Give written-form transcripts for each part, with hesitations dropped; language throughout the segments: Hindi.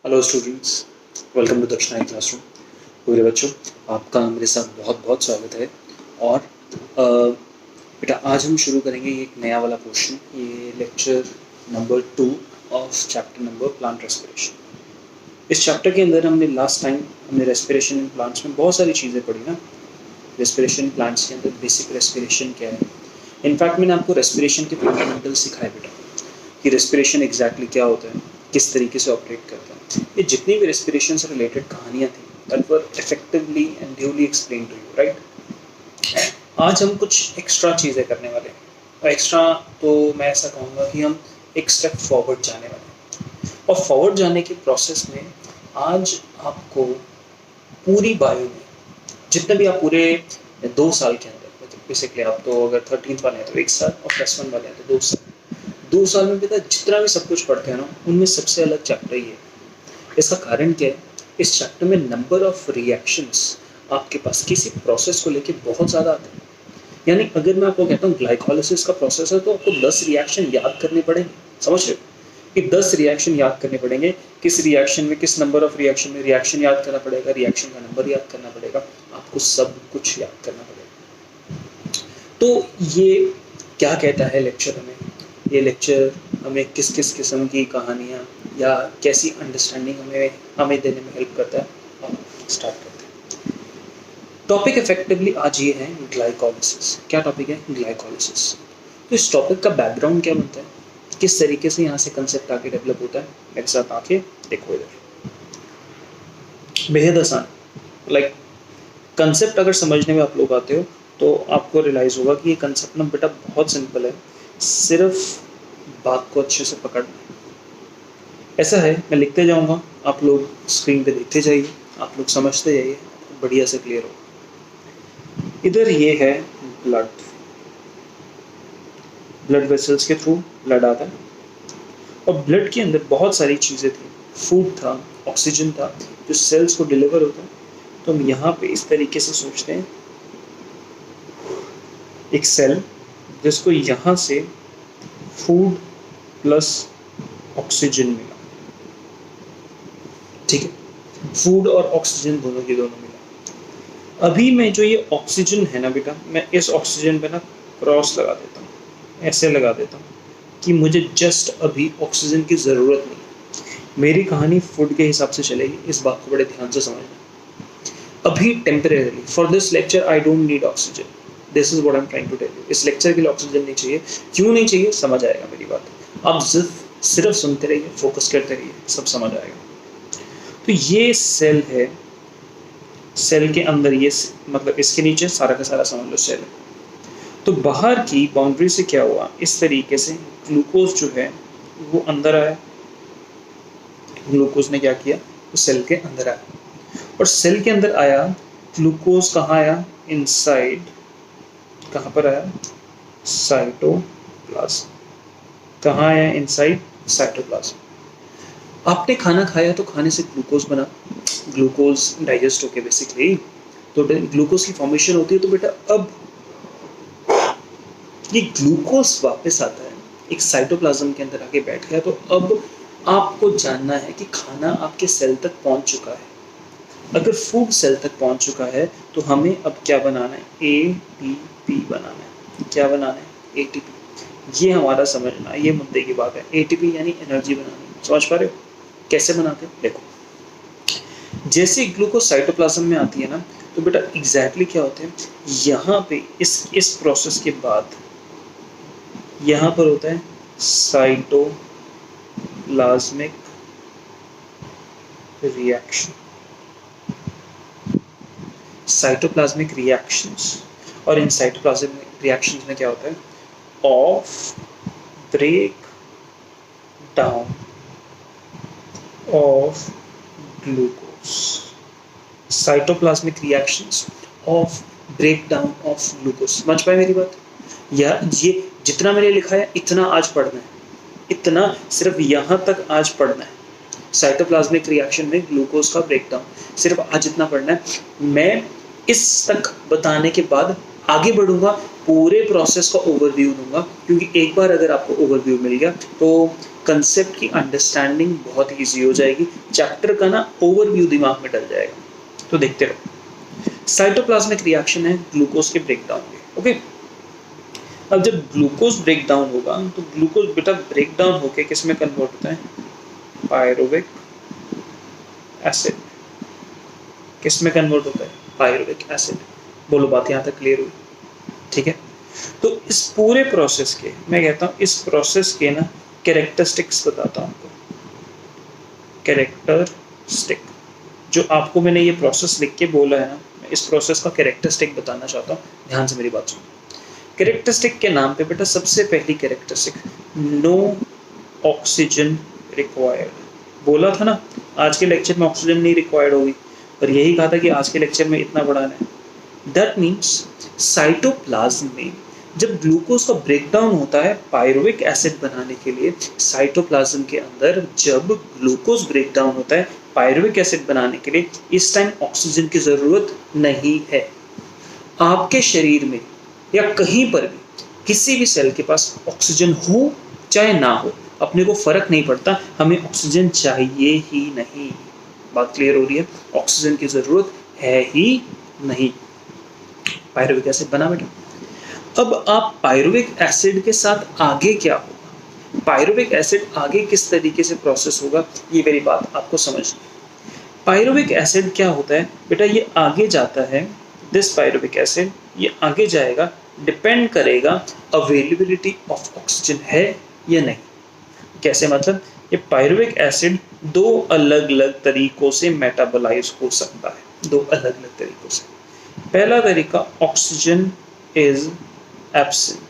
Hello students, welcome to Dakshinai classroom. मेरे बच्चों, आपका मेरे साथ बहुत बहुत स्वागत है। और बेटा आज हम शुरू करेंगे एक नया वाला पोर्शन, ये lecture number 2 of chapter number plant respiration. इस चैप्टर के अंदर हमने last time respiration in plants में बहुत सारी चीज़ें पढ़ी ना। रेस्पिरेशन प्लांट्स के अंदर बेसिक रेस्पिरेशन क्या है। इनफैक्ट मैंने आपको रेस्पिरेशन के फंडामेंटल सिखाए बेटा, कि रेस्पिरेशन एग्जैक्टली क्या होता है, किस तरीके से ऑपरेट करता है। ये जितनी भी रेस्पिरेशन से रिलेटेड कहानियाँ थी that were effectively and duly explain to you, right. आज हम कुछ एक्स्ट्रा चीज़ें करने वाले हैं, और एक्स्ट्रा तो मैं ऐसा कहूँगा कि हम एक स्टेप फॉरवर्ड जाने वाले हैं। और फॉरवर्ड जाने के प्रोसेस में आज आपको पूरी बायो में जितने भी आप पूरे 2 साल के अंदर, मतलब बेसिकली आप तो अगर 13th वाले हैं तो 1 साल, और +1 वाले हैं तो 2 साल, 2 साल में बेटा जितना भी सब कुछ पढ़ते हैं ना, उनमें सबसे अलग चैप्टर ही है। इसका कारण क्या है, इस चैप्टर में नंबर ऑफ रिएक्शंस आपके पास किसी प्रोसेस को लेके बहुत ज़्यादा आते हैं। यानी अगर मैं आपको कहता हूँ ग्लाइकोलिसिस का प्रोसेस है, तो आपको 10 रिएक्शन याद करने पड़ेंगे। समझ रहे हो कि 10 रिएक्शन याद करने पड़ेंगे। किस रिएक्शन में, किस नंबर ऑफ रिएक्शन में रिएक्शन याद करना पड़ेगा, रिएक्शन का नंबर याद करना पड़ेगा, आपको सब कुछ याद करना पड़ेगा। तो ये क्या कहता है लेक्चर हमें, ये लेक्चर हमें किस किस किस्म की कहानियाँ या कैसी अंडरस्टैंडिंग हमें देने में हेल्प करता है, हम स्टार्ट करते हैं। टॉपिक इफेक्टिवली आज ये है ग्लाइकोलिसिस। क्या टॉपिक है? ग्लाइकोलिसिस। तो इस टॉपिक का बैकग्राउंड क्या बनता है, किस तरीके से यहाँ से कंसेप्ट आके डेवलप होता है, मेरे साथ आके देखो। इधर बेहद आसान, लाइक कंसेप्ट अगर समझने में आप लोग आते हो तो आपको रियलाइज़ होगा कि ये कंसेप्ट ना बेटा बहुत सिंपल है, सिर्फ बात को अच्छे से पकड़ना है। ऐसा है, मैं लिखते जाऊंगा, आप लोग स्क्रीन पे देखते जाइए, आप लोग समझते जाइए, बढ़िया से क्लियर हो। इधर ये है ब्लड, ब्लड वेसल्स के थ्रू ब्लड आता है, और ब्लड के अंदर बहुत सारी चीज़ें थी। फूड था, ऑक्सीजन था, जो सेल्स को डिलीवर होता है। तो हम यहाँ पे इस तरीके से सोचते हैं, एक सेल जिसको यहाँ से फूड प्लस ऑक्सीजन मिला, ठीक है, फूड और ऑक्सीजन दोनों मिला। अभी मैं जो ये ऑक्सीजन है ना बेटा, मैं इस ऑक्सीजन पे ना क्रॉस लगा देता हूँ, ऐसे लगा देता हूँ कि मुझे जस्ट अभी ऑक्सीजन की ज़रूरत नहीं है। मेरी कहानी फूड के हिसाब से चलेगी, इस बात को बड़े ध्यान से समझना। अभी temporary for this lecture I don't need oxygen, this is what I am trying to tell you. इस लेक्चर के लिए ऑक्सीजन नहीं चाहिए। क्यों नहीं चाहिए, समझ आएगा मेरी बात। आप सिर्फ सुनते रहिए, फोकस करते रहिए, सब समझ आएगा। तो ये सेल है, सेल के अंदर ये मतलब इसके नीचे सारा का सारा समझ लो सेल है। तो बाहर की बाउंड्री से क्या हुआ, इस तरीके से ग्लूकोज जो है वो अंदर आया। ग्लूकोज ने क्या किया, वो सेल के अंदर आया, और सेल के अंदर आया ग्लूकोज कहाँ आया, इनसाइड। कहाँ पर आया? साइटोप्लाज्म। कहाँ आया? Inside cytoplasm. आपने खाना खाया तो खाने से ग्लूकोज बना, ग्लूकोज डाइजेस्ट होके बेसिकली तो ग्लूकोज की फॉर्मेशन होती है। तो बेटा अब ये ग्लूकोज वापस आता है, एक साइटोप्लाज्म के अंदर आके बैठ गया। तो अब आपको जानना है कि खाना आपके सेल तक पहुंच चुका है। अगर फूड सेल तक पहुंच चुका है तो हमें अब क्या बनाना है? एटीपी बनाना है। क्या बनाना है? एटीपी। ये हमारा समझना, ये मुद्दे की बात है। एटीपी यानी एनर्जी बनानी। समझ पा रहे हो कैसे बनाते हैं? देखो, जैसे ग्लूकोज साइटोप्लाज्म में आती है ना, तो बेटा एग्जैक्टली क्या होता है, यहाँ पे इस प्रोसेस के बाद यहाँ पर होता है साइटोप्लाज्मिक रिएक्शन। साइटोप्लाज्मिक रिएक्शंस, और इन साइटोप्लाज्मिक रिएक्शंस में क्या होता है, of break down of glucose. Cytoplasmic reactions of break down of glucose. समझ पाए मेरी बात? या ये जितना मैंने लिखा है इतना आज पढ़ना है, इतना सिर्फ यहाँ तक आज पढ़ना है। साइटोप्लाज्मिक रिएक्शन में ग्लूकोज का ब्रेकडाउन सिर्फ आज इतना पढ़ना है। मैं इस तक बताने के बाद आगे बढ़ूंगा, पूरे प्रोसेस का ओवरव्यू दूंगा, क्योंकि एक बार अगर आपको ओवरव्यू मिल गया तो कंसेप्ट की अंडरस्टैंडिंग बहुत ईजी हो जाएगी, चैप्टर का ना ओवरव्यू दिमाग में डल जाएगा। तो देखते रहो। साइटोप्लाज्मिक रिएक्शन है ग्लूकोज के ब्रेकडाउन के। ओके, अब जब ग्लूकोज ब्रेकडाउन होगा तो ग्लूकोज बेटा ब्रेकडाउन होकर किस में कन्वर्ट होता है? Pyruvic acid. किस में कन्वर्ट होता है? Pyruvic acid. बोलो बात यहाँ तक क्लियर हुई? ठीक है, तो इस पूरे प्रोसेस के, मैं कहता हूँ इस प्रोसेस के ना कैरेक्टरिस्टिक्स बताता हूँ आपको। कैरेक्टरिस्टिक जो आपको मैंने ये प्रोसेस लिख के बोला है ना, मैं इस प्रोसेस का कैरेक्टरिस्टिक बताना चाहता हूँ, ध्यान से मेरी बात सुनो। कैरेक्टरिस्टिक के नाम पे बेटा सबसे पहली कैरेक्टरिस्टिक, नो ऑक्सीजन रिक्वायर्ड। बोला था ना आज के लेक्चर में ऑक्सीजन नहीं रिक्वायर्ड होगी, और यही कहा था कि आज के लेक्चर में इतना बढ़ाना है। दैट मीन्स साइटोप्लाज्म में जब ग्लूकोज का ब्रेकडाउन होता है पायरुविक एसिड बनाने के लिए, साइटोप्लाज्म के अंदर जब ग्लूकोज ब्रेकडाउन होता है पायरुविक एसिड बनाने के लिए, इस टाइम ऑक्सीजन की जरूरत नहीं है। आपके शरीर में या कहीं पर भी किसी भी सेल के पास ऑक्सीजन हो चाहे ना हो, अपने को फर्क नहीं पड़ता, हमें ऑक्सीजन चाहिए ही नहीं। बात क्लियर हो रही है? ऑक्सीजन की जरूरत है ही नहीं। पायरुविक एसिड बना बेटा। अब आप पायरुविक एसिड के साथ आगे क्या होगा, पायरुविक एसिड आगे किस तरीके से प्रोसेस होगा, ये मेरी बात आपको समझनी। पायरुविक एसिड क्या होता है बेटा, ये आगे जाता है, दिस पायरुविक एसिड ये आगे जाएगा, डिपेंड करेगा अवेलेबिलिटी ऑफ ऑक्सीजन है या नहीं। कैसे मतलब? ये पायरुविक एसिड दो अलग अलग तरीकों से मेटाबोलाइज हो सकता है, दो अलग अलग तरीकों से। पहला तरीका, ऑक्सीजन इज एब्सेंट।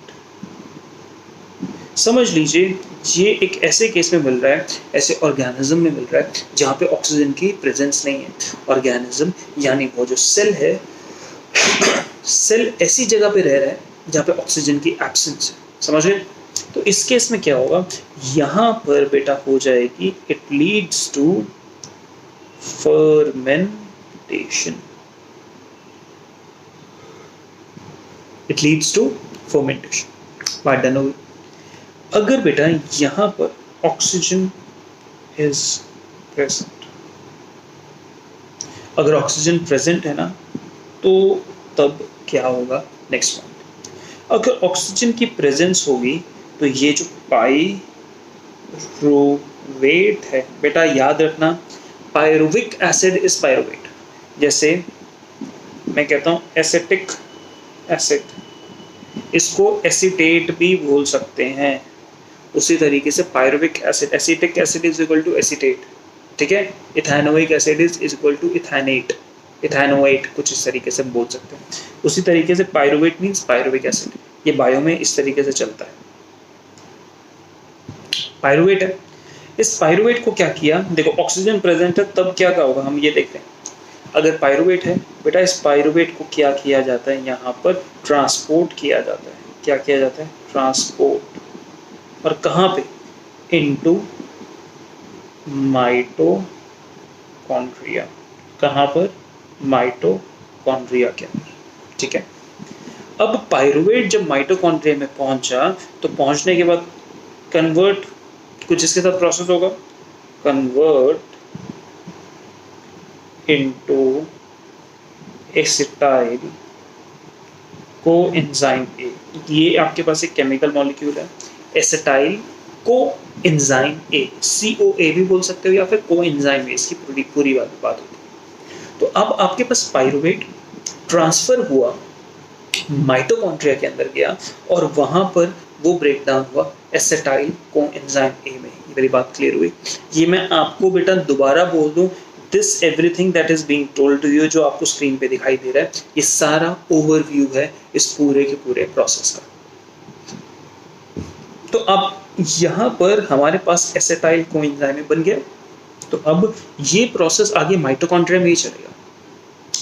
समझ लीजिए ये एक ऐसे केस में मिल रहा है, ऐसे ऑर्गेनिज्म में मिल रहा है जहाँ पे ऑक्सीजन की प्रेजेंस नहीं है। ऑर्गेनिज्म यानी वो जो सेल है, सेल ऐसी जगह पे रह रहा है जहाँ पे ऑक्सीजन की एब्सेंस है। समझ रहे? तो इस केस में क्या होगा, यहाँ पर बेटा हो जाएगी, it leads to fermentation. It leads to fermentation. बात डन होगी। अगर बेटा यहाँ पर ऑक्सीजन इज प्रेजेंट, अगर ऑक्सीजन प्रेजेंट है ना, तो तब क्या होगा? नेक्स्ट पॉइंट, अगर ऑक्सीजन की प्रेजेंस होगी तो ये जो पायरुवेट है बेटा, याद रखना पायरुविक एसिड इज पायरुवेट। जैसे मैं कहता हूँ एसिटिक एसिड, इसको एसिटेट भी बोल सकते हैं। उसी तरीके से pyruvic acid, acetic acid is equal to acetate, ठीक है। Ethanoic acid is equal to ethanate, ethanoate, कुछ इस तरीके से बोल सकते हैं। उसी तरीके से पायरुवेट मीन्स पायरुविक एसिड, ये बायो में इस तरीके से चलता है। पायरुवेट है, इस पायरुवेट को क्या किया, देखो ऑक्सीजन प्रेजेंट है तब क्या होगा हम ये देखते हैं। अगर पायरुवेट है बेटा, इस पायरुवेट को क्या किया जाता है, यहाँ पर ट्रांसपोर्ट किया जाता है। क्या किया जाता है? ट्रांसपोर्ट। और कहाँ पे? Into mitochondria. कहाँ पर? माइटोकॉन्ड्रिया के अंदर, ठीक है। अब पायरुवेट जब माइटोकॉन्ड्रिया में पहुंचा तो पहुंचने के बाद कन्वर्ट, कुछ इसके साथ प्रोसेस होगा, convert into acetyl coenzyme A. ये आपके पास एक केमिकल मॉलिक्यूल है, एसिटाइल कोएंजाइम ए, COA भी बोल सकते हो या फिर कोएंजाइम ए, इसकी पूरी बात होती है। तो अब आपके पास पायरुवेट ट्रांसफर हुआ, माइटोकॉन्ड्रिया के अंदर गया और वहां पर वो ब्रेक डाउन हुआ एसिटाइल कोएंजाइम ए में। ये मेरी बात क्लियर हुई? ये मैं आपको बेटा दोबारा बोल दूं, this everything that is being told to you, जो आपको स्क्रीन पे दिखाई दे रहा है, ये सारा ओवरव्यू है इस पूरे के पूरे प्रोसेस का। तो अब यहाँ पर हमारे पास एसिटाइल कोएंजाइम बन गया, तो अब ये प्रोसेस आगे माइटोकॉन्ड्रिया में ही चलेगा।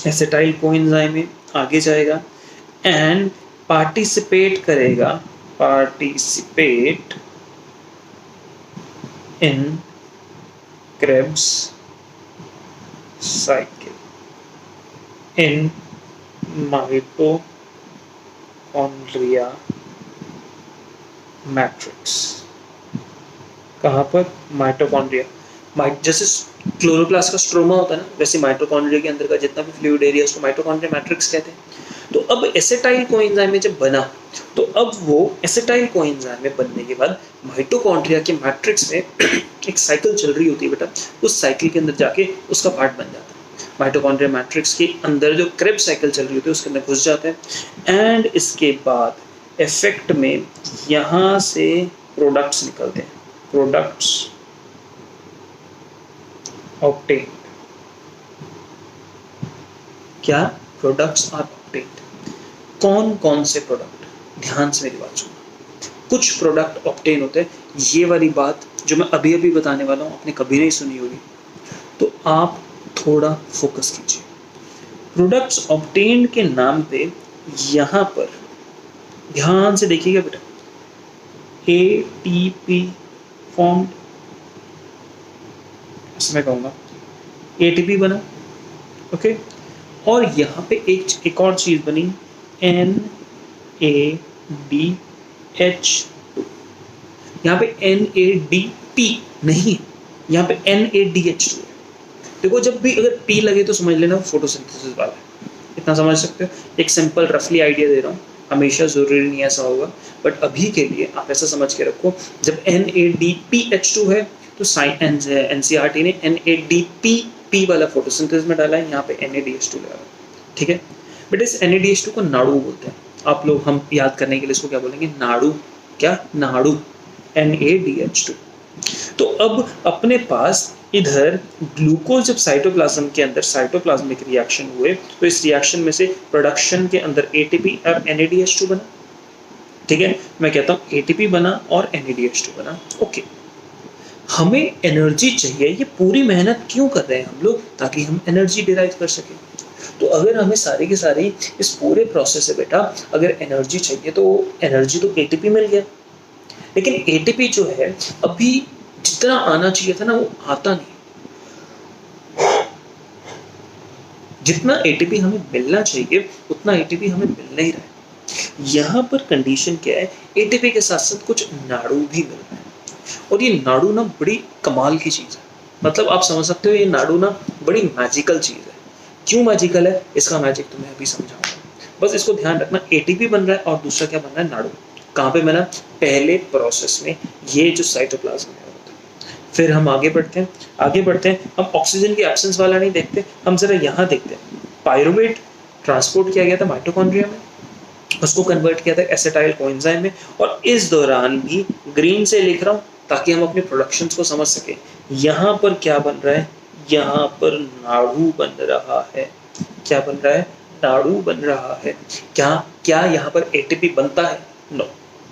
एसिटाइल कोएंजाइम में आगे जाएगा एंड पार्टिसिपेट करेगा, participate in Krebs cycle in mitochondria. Mitochondria matrix. कहाँ पर? माइटोकॉन्ड्रिया। जैसे क्लोरोप्लास्ट का स्ट्रोमा होता है ना, वैसे माइटोकॉन्ड्रिया के अंदर का जितना भी फ्लूइड एरिया उसको माइटोकॉन्ड्रिया मैट्रिक्स कहते हैं। तो अब एसिटाइल कोएंजाइम में जब बना, तो अब वो एसिटाइल कोएंजाइम में बनने के बाद माइटोकॉन्ड्रिया के मैट्रिक्स में एक साइकिल चल रही होती है बेटा, उस साइकिल के अंदर जाके उसका पार्ट बन जाता है। माइटोकॉन्ड्रिया मैट्रिक्स के अंदर जो क्रेब्स साइकिल चल रही होती है उसके अंदर घुस जाते हैं, एंड इसके बाद इफेक्ट में यहाँ से प्रोडक्ट्स निकलते हैं, प्रोडक्ट्स ऑब्टेन्ड। क्या? Products are obtained. कौन कौन से प्रोडक्ट? ध्यान से मेरी बात सुनो। कुछ प्रोडक्ट ऑब्टेन होते हैं, ये वाली बात जो मैं अभी अभी बताने वाला हूँ आपने कभी नहीं सुनी होगी, तो आप थोड़ा फोकस कीजिए। प्रोडक्ट्स ऑब्टेन्ड के नाम पे यहाँ पर ध्यान से देखिएगा बेटा, ATP फॉर्म, इसमें कहूँगा ATP बना, ओके। और यहाँ पे एक और चीज बनी, NADH2। यहाँ पे NADP नहीं, यहाँ पे NADH2 है। देखो जब भी अगर P लगे तो समझ लेना फोटोसिंथेसिस वाला है, इतना समझ सकते हो। एक सिंपल रफली आइडिया दे रहा हूँ, हमेशा जरूरी नहीं ऐसा होगा, बट अभी के लिए आप ऐसा समझ के रखो, जब NADPH2 है तो NCERT ने NADPP वाला फोटोसिंथेसिस में डाला है, यहाँ पे NADH2 लगा, ठीक है बेटा। इस NADH2 को नाड़ू बोलते हैं आप लोग, हम याद करने के लिए इसको क्या बोलेंगे? नाड़ू। क्या? नाड़ू, NADH2। तो अब अपने पास इधर ग्लूकोज जब साइटोप्लाज्म के अंदर साइटोप्लाज्मिक रिएक्शन हुए, तो इस रिएक्शन में से प्रोडक्शन के अंदर ATP और NADH2 बना, ठीक है। मैं कहता हूँ ATP बना और NADH2 बना, ओके। हमें एनर्जी चाहिए, ये पूरी मेहनत क्यों कर रहे हैं हम लोग? ताकि हम एनर्जी डिराइव कर सकें। तो अगर हमें सारी की सारी इस पूरे प्रोसेस से बेटा अगर एनर्जी चाहिए, तो एनर्जी तो ATP मिल गया, लेकिन ATP जो है अभी जितना आना चाहिए था ना वो आता नहीं। जितना ATP हमें मिलना चाहिए उतना ATP हमें मिल नहीं रहा है। यहाँ पर कंडीशन क्या है? ATP के साथ साथ कुछ नाड़ू भी मिल रहा है, और ये नाड़ू ना बड़ी कमाल की चीज है। मतलब आप समझ सकते हो ये नाड़ू ना बड़ी मैजिकल चीज है। क्यों मैजिकल है? इसका मैजिक तुम्हें अभी समझाऊंगा, बस इसको ध्यान रखना। ATP बन रहा है और दूसरा क्या बन रहा है? नाड़ू। कहाँ पे बना? पहले प्रोसेस में, ये जो साइटोप्लाज्म है। फिर हम आगे बढ़ते हैं, हम ऑक्सीजन की एब्सेंस वाला नहीं देखते, हम जरा यहाँ देखते हैं। पायरुवेट ट्रांसपोर्ट किया गया था माइटोकॉन्ड्रिया में, उसको कन्वर्ट किया था एसिटाइल कोएंजाइम में, और इस दौरान भी ग्रीन से लिख रहा हूँ ताकि हम अपने प्रोडक्शंस को समझ सके। यहाँ पर क्या बन रहा है? यहाँ पर नाड़ू बन रहा है। क्या बन रहा है? नाड़ू बन रहा है। क्या यहाँ पर ATP बनता है? No,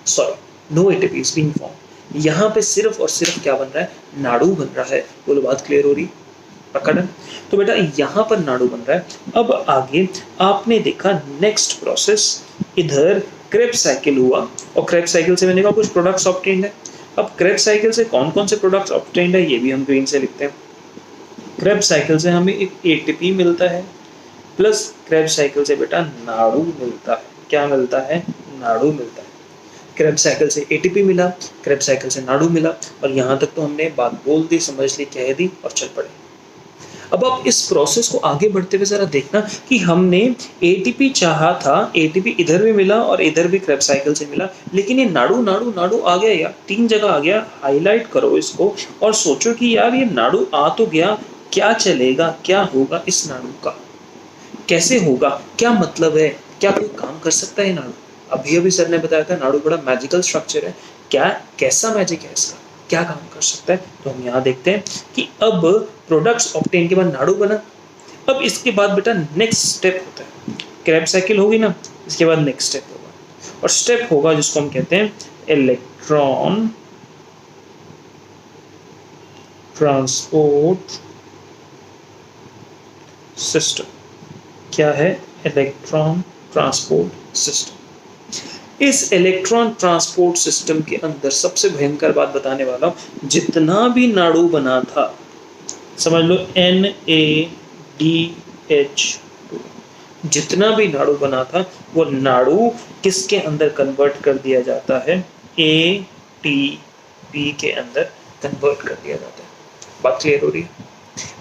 sorry, no ATP is being form. यहाँ पे सिर्फ और सिर्फ क्या बन रहा है? नाड़ू बन रहा है। बोलो बात क्लियर हो रही? पकड़। तो बेटा यहाँ पर नाड़ू बन रहा है। अब आगे आपने देखा नेक्स्ट प्रोसेस, इधर क्रेब्स साइकिल हुआ, और क्रेब्स साइकिल से मैंने कहा कुछ प्रोडक्ट्स ऑब्टेन्ड है। अब क्रेब्स साइकिल से कौन कौन से प्रोडक्ट्स ऑब्टेन्ड है ये भी हम ग्रीन से लिखते हैं। क्रेब्स साइकिल से हमें एक ATP मिलता है, प्लस क्रेब्स साइकिल से बेटा नाड़ू मिलता है। क्या मिलता है? नाड़ू मिलता है। क्रेब्स साइकिल से ATP मिला, क्रेब्स साइकिल से नाड़ू मिला, और यहाँ तक तो हमने बात बोल दी, समझ ली, कह दी और चल पड़े। अब आप इस प्रोसेस को आगे बढ़ते हुए जरा देखना कि हमने ATP चाहा था, ATP इधर भी मिला और इधर भी क्रेब्स साइकिल से मिला, लेकिन ये नाड़ू नाड़ू नाड़ू आ गया यार, 3 जगह आ गया। हाईलाइट करो इसको और सोचो कि यार ये नाड़ू आ तो गया, क्या चलेगा, क्या होगा इस नाड़ू का, कैसे होगा, क्या मतलब है, क्या कोई काम कर सकता है नाड़ू? अभी अभी सर ने बताया था नाड़ू बड़ा मैजिकल स्ट्रक्चर है। क्या, कैसा मैजिक है इसका, क्या काम कर सकता है? तो हम यहाँ देखते हैं कि अब प्रोडक्ट्स ऑब्टेन के बाद नाड़ू बना। अब इसके बाद बेटा नेक्स्ट स्टेप होता है, क्रेब साइकिल होगी ना, इसके बाद नेक्स्ट स्टेप होगा, और स्टेप होगा जिसको हम कहते हैं इलेक्ट्रॉन ट्रांसपोर्ट सिस्टम। क्या है? Electron transport system. इस इलेक्ट्रॉन ट्रांसपोर्ट सिस्टम के अंदर सबसे भयंकर बात बताने वाला हूं, जितना भी नाड़ू बना था, समझ लो NADH2, जितना भी नाड़ू बना था वो नाड़ू किसके अंदर कन्वर्ट कर दिया जाता है, एटीपी के अंदर कन्वर्ट कर दिया जाता है। बात क्लियर हो रही है?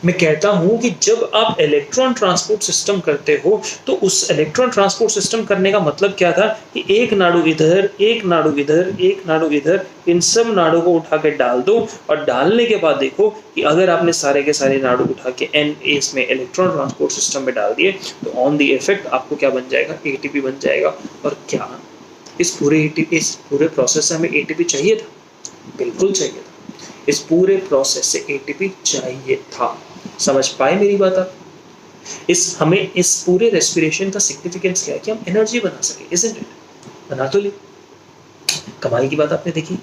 मैं कहता हूं कि जब आप इलेक्ट्रॉन ट्रांसपोर्ट सिस्टम करते हो तो उस इलेक्ट्रॉन ट्रांसपोर्ट सिस्टम करने का मतलब क्या था कि एक नाड़ू इधर, एक नाड़ू इधर, एक नाड़ू इधर, इन सब नाड़ू को उठा के डाल दो और डालने के बाद देखो कि अगर आपने सारे के सारे नाड़ू उठा के एन में इलेक्ट्रॉन ट्रांसपोर्ट सिस्टम में डाल दिए तो ऑन द इफेक्ट आपको क्या बन जाएगा, एटीपी बन जाएगा। और क्या इस पूरे प्रोसेस से हमें एटीपी चाहिए था? बिल्कुल चाहिए था। इस पूरे प्रोसेस से एटीपी चाहिए था। समझ पाए मेरी बात आप? हमें इस पूरे रेस्पिरेशन का सिग्निफिकेंस क्या है कि हम एनर्जी बना सके, इजंट इट? बना तो ली। कमाल की बात आपने देखी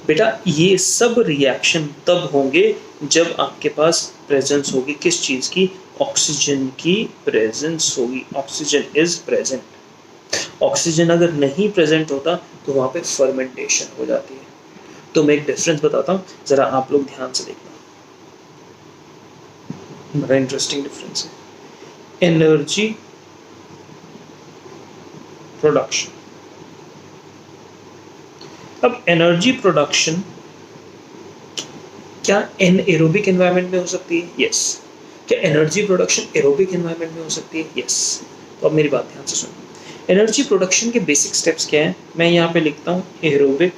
बेटा। ये सब रिएक्शन तब होंगे जब आपके पास प्रेजेंस होगी किस चीज की, ऑक्सीजन की प्रेजेंस होगी। Oxygen is present. ऑक्सीजन अगर नहीं प्रेजेंट होता तो वहां पे फर्मेंटेशन हो जाती है। तो मैं एक डिफरेंस बताता हूँ, जरा आप लोग ध्यान से देखना, बड़ा इंटरेस्टिंग डिफरेंस है। Energy production. अब एनर्जी प्रोडक्शन क्या एरोबिक एनवायरनमेंट में हो सकती है? यस। क्या एनर्जी प्रोडक्शन एरोबिक एनवायरनमेंट में हो सकती है? यस। तो अब मेरी बात ध्यान से सुनो। एनर्जी प्रोडक्शन के बेसिक स्टेप्स क्या है? मैं यहाँ पे लिखता हूँ एरोबिक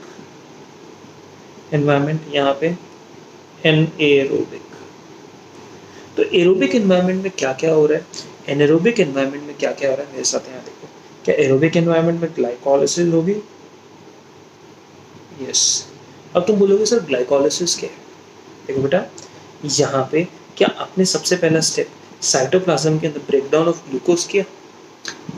एनवायरनमेंट, यहाँ पे एनएरोबिक। तो एरोबिक एनवायरनमेंट में क्या क्या हो रहा है, एनारोबिक एनवायरनमेंट में क्या क्या हो रहा है, मेरे साथ यहाँ देखो। क्या एरोबिक एनवायरनमेंट में ग्लाइकोलाइसिस होगी? यस। अब तुम बोलोगे सर ग्लाइकोलाइसिस क्या है? देखो बेटा, यहाँ पे क्या आपने सबसे पहला स्टेप साइटोप्लाज्म के अंदर ब्रेकडाउन ऑफ ग्लूकोज किया?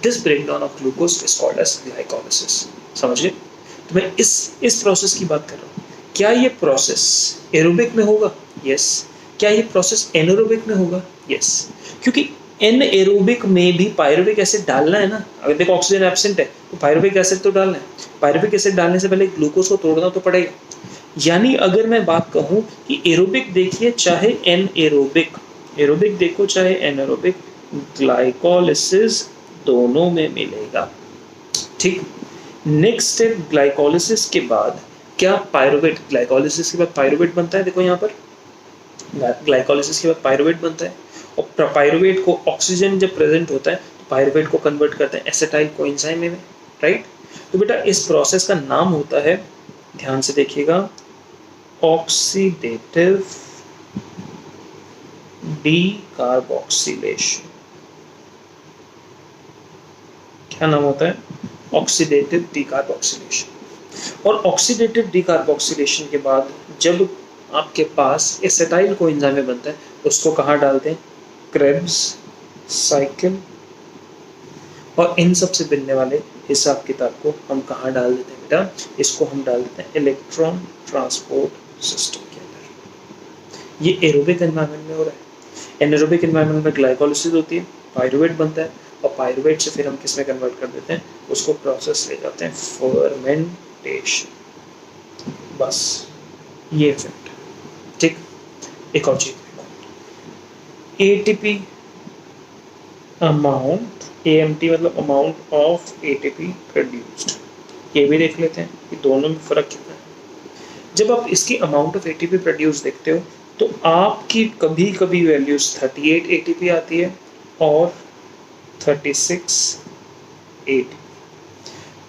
This breakdown of glucose is called as glycolysis. समझ गए? तो मैं इस प्रोसेस की बात कर रहा हूँ। क्या ये प्रोसेस एरोबिक में होगा? यस। क्या ये प्रोसेस एनारोबिक में होगा? यस। क्योंकि एनएरोबिक में भी पायरुविक एसिड डालना है ना। अगर देखो ऑक्सीजन एब्सेंट है तो पायरुविक एसिड तो डालना है। पायरुविक एसिड डालने से पहले ग्लूकोज को तोड़ना तो पड़ेगा। यानी अगर मैं बात कहूं कि एरोबिक देखिए चाहे एनएरोबिक, एरोबिक देखो चाहे एनारोबिक, ग्लाइकोलाइसिस दोनों में मिलेगा। ठीक। नेक्स्ट स्टेप ग्लाइकोलाइसिस के बाद क्या पायरुवेट, ग्लाइकोलाइसिस के बाद पायरुवेट बनता है। देखो यहाँ पर ग्लाइकोलाइसिस के बाद पायरुवेट बनता है और पायरुवेट को ऑक्सीजन जब प्रेजेंट होता है तो पायरुवेट को कन्वर्ट करते हैं एसिटाइल कोएंजाइम में, राइट। तो बेटा इस प्रोसेस का नाम होता है, ध्यान से देखिएगा, ऑक्सीडेटिव डीकार्बोक्सिलेशन। क्या नाम होता है? Oxidative decarboxylation. और ऑक्सीडेटिव डीकार्बोक्सिलेशन के बाद जब आपके पास एसिटाइल कोएंजाइम बनता है उसको कहाँ डालते हैं? Krebs cycle. और इन सब से बनने वाले हिसाब किताब को हम कहाँ डाल देते हैं बेटा? इसको हम डाल देते हैं इलेक्ट्रॉन ट्रांसपोर्ट सिस्टम के अंदर। ये एरोबिक एनवायरनमेंट में हो रहा है। एनारोबिक एनवायरनमेंट में ग्लाइकोलाइसिस होती है, पायरुवेट बनता है और पायरुवेट से फिर हम किस में कन्वर्ट कर देते हैं? उसको प्रोसेस ले जाते हैं फर्मेंटेशन। बस ये इफेक्ट। ठीक। एक और चीज, एटीपी अमाउंट, एएमटी मतलब अमाउंट ऑफ एटीपी प्रोड्यूस्ड, ये भी देख लेते हैं कि दोनों में फर्क कितना है। जब आप इसकी अमाउंट ऑफ एटीपी प्रोड्यूस देखते हो तो आपकी कभी कभी वैल्यूज 38 एटीपी आती है और 36 एटीपी।